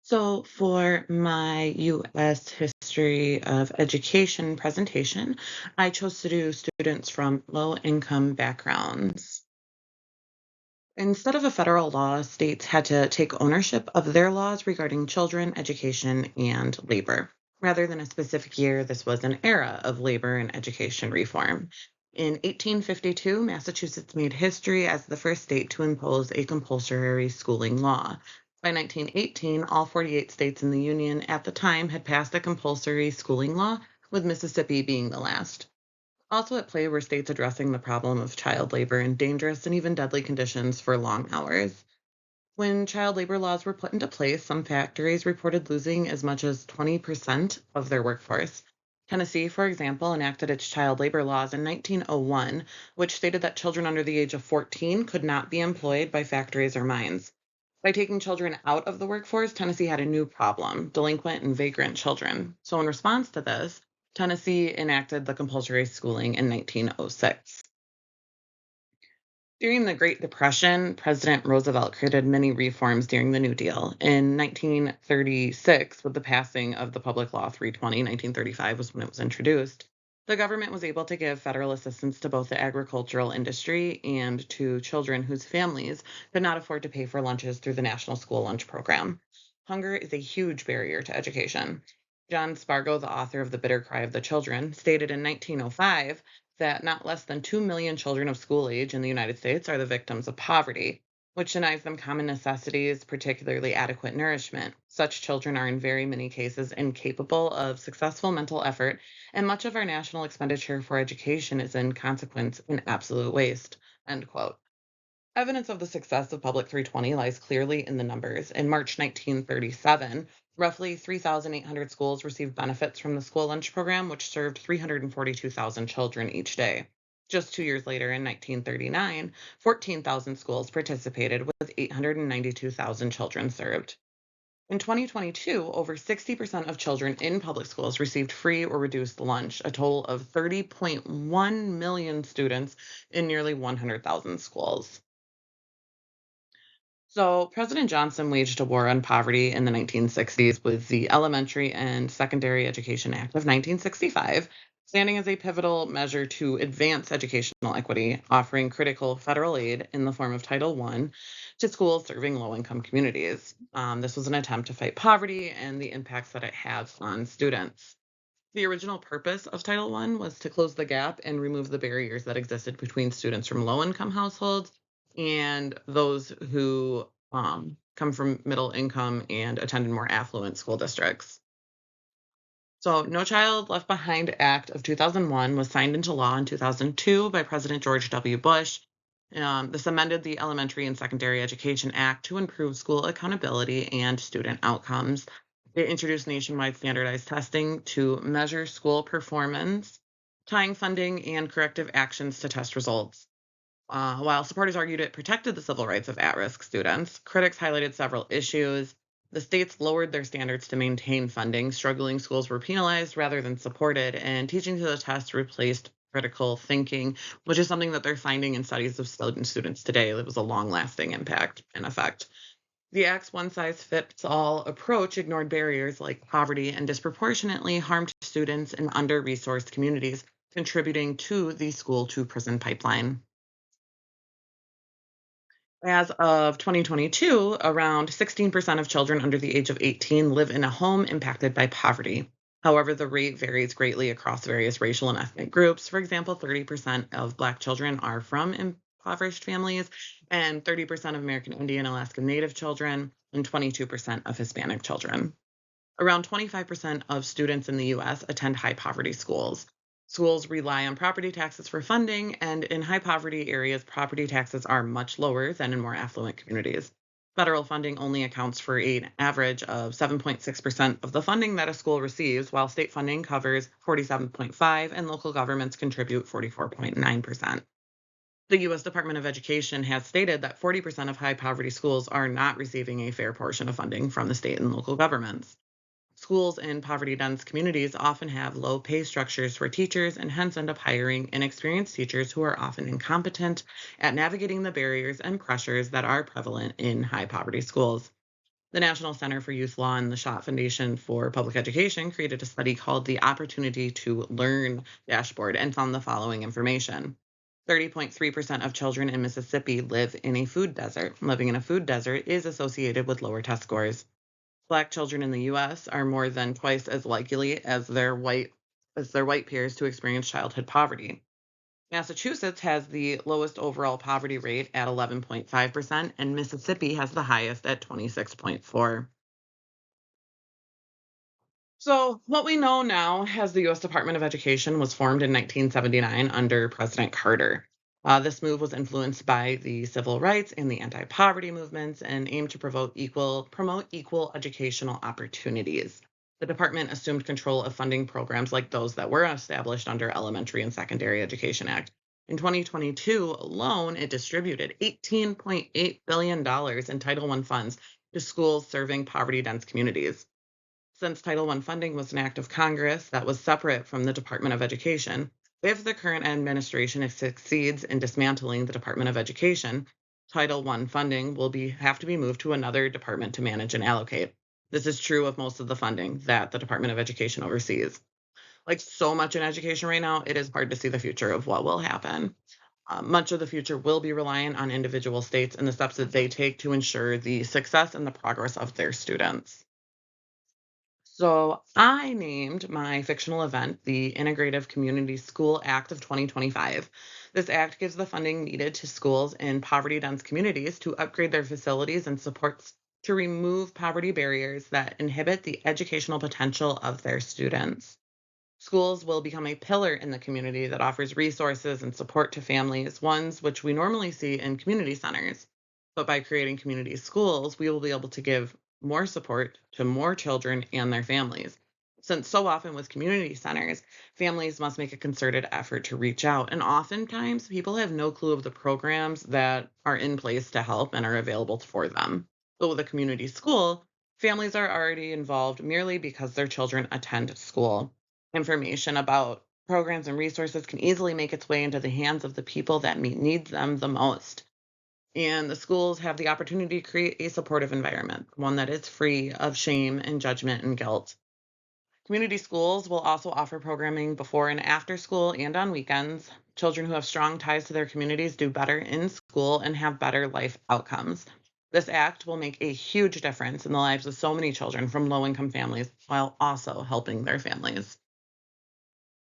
So, for my U.S. history of education presentation, I chose to do students from low income backgrounds. Instead of a federal law, states had to take ownership of their laws regarding children, education, and labor. Rather than a specific year, this was an era of labor and education reform. In 1852, Massachusetts made history as the first state to impose a compulsory schooling law. By 1918, all 48 states in the Union at the time had passed a compulsory schooling law, with Mississippi being the last. Also at play were states addressing the problem of child labor in dangerous and even deadly conditions for long hours. When child labor laws were put into place, some factories reported losing as much as 20% of their workforce. Tennessee, for example, enacted its child labor laws in 1901, which stated that children under the age of 14 could not be employed by factories or mines. By taking children out of the workforce, Tennessee had a new problem: delinquent and vagrant children. So, in response to this, Tennessee enacted the compulsory schooling in 1906. During the Great Depression, President Roosevelt created many reforms during the New Deal. In 1936, with the passing of the Public Law 320, 1935 was when it was introduced, the government was able to give federal assistance to both the agricultural industry and to children whose families could not afford to pay for lunches through the National School Lunch Program. Hunger is a huge barrier to education. John Spargo, the author of The Bitter Cry of the Children, stated in 1905 that not less than 2 million children of school age in the United States are the victims of poverty, which denies them common necessities, particularly adequate nourishment. Such children are in very many cases incapable of successful mental effort, and much of our national expenditure for education is in consequence an absolute waste. End quote. Evidence of the success of Public 320 lies clearly in the numbers. In March 1937, roughly 3,800 schools received benefits from the school lunch program, which served 342,000 children each day. Just 2 years later, in 1939, 14,000 schools participated with 892,000 children served. In 2022, over 60% of children in public schools received free or reduced lunch, a total of 30.1 million students in nearly 100,000 schools. So, President Johnson waged a war on poverty in the 1960s with the Elementary and Secondary Education Act of 1965, standing as a pivotal measure to advance educational equity, offering critical federal aid in the form of Title I to schools serving low income communities. This was an attempt to fight poverty and the impacts that it has on students. The original purpose of Title I was to close the gap and remove the barriers that existed between students from low income households and those who come from middle income and attended more affluent school districts. So, No Child Left Behind Act of 2001 was signed into law in 2002 by President George W. Bush. This amended the Elementary and Secondary Education Act to improve school accountability and student outcomes. It introduced nationwide standardized testing to measure school performance, tying funding and corrective actions to test results. While supporters argued it protected the civil rights of at risk students, critics highlighted several issues. The states lowered their standards to maintain funding. Struggling schools were penalized rather than supported, and teaching to the test replaced critical thinking, which is something that they're finding in studies of students today. It was a long lasting impact and effect. The Act's one size fits all approach ignored barriers like poverty and disproportionately harmed students in under resourced communities, contributing to the school to prison pipeline. As of 2022, around 16% of children under the age of 18 live in a home impacted by poverty. However, the rate varies greatly across various racial and ethnic groups. For example, 30% of Black children are from impoverished families, and 30% of American Indian Alaska Native children, and 22% of Hispanic children. Around 25% of students in the US attend high poverty schools. Schools rely on property taxes for funding, and in high poverty areas, property taxes are much lower than in more affluent communities. Federal funding only accounts for an average of 7.6% of the funding that a school receives, while state funding covers 47.5 and local governments contribute 44.9%. The US Department of Education has stated that 40% of high poverty schools are not receiving a fair portion of funding from the state and local governments. Schools in poverty dense communities often have low pay structures for teachers and hence end up hiring inexperienced teachers who are often incompetent at navigating the barriers and pressures that are prevalent in high poverty schools. The National Center for Youth Law and the Schott Foundation for Public Education created a study called the Opportunity to Learn Dashboard and found the following information. 30.3% of children in Mississippi live in a food desert. Living in a food desert is associated with lower test scores. Black children in the US are more than twice as likely as their white peers to experience childhood poverty. Massachusetts has the lowest overall poverty rate at 11.5%, and Mississippi has the highest at 26.4. So, what we know now as the US Department of Education was formed in 1979 under President Carter. This move was influenced by the civil rights and the anti poverty movements and aimed to promote equal educational opportunities. The department assumed control of funding programs like those that were established under Elementary and Secondary Education Act. In 2022 alone, it distributed $18.8 billion in Title I funds to schools serving poverty dense communities. Since Title I funding was an act of Congress that was separate from the Department of Education, if the current administration succeeds in dismantling the Department of Education, Title I funding will have to be moved to another department to manage and allocate. This is true of most of the funding that the Department of Education oversees. Like so much in education right now, it is hard to see the future of what will happen. Much of the future will be reliant on individual states and the steps that they take to ensure the success and the progress of their students. So I named my fictional event the Integrative Community School Act of 2025. This act gives the funding needed to schools in poverty dense communities to upgrade their facilities and supports to remove poverty barriers that inhibit the educational potential of their students. Schools will become a pillar in the community that offers resources and support to families, ones which we normally see in community centers. But by creating community schools, we will be able to give more support to more children and their families. Since so often with community centers, families must make a concerted effort to reach out, and oftentimes people have no clue of the programs that are in place to help and are available for them. But with a community school, families are already involved merely because their children attend school. Information about programs and resources can easily make its way into the hands of the people that need them the most. And the schools have the opportunity to create a supportive environment, one that is free of shame and judgment and guilt. Community schools will also offer programming before and after school and on weekends. Children who have strong ties to their communities do better in school and have better life outcomes. This act will make a huge difference in the lives of so many children from low income families while also helping their families.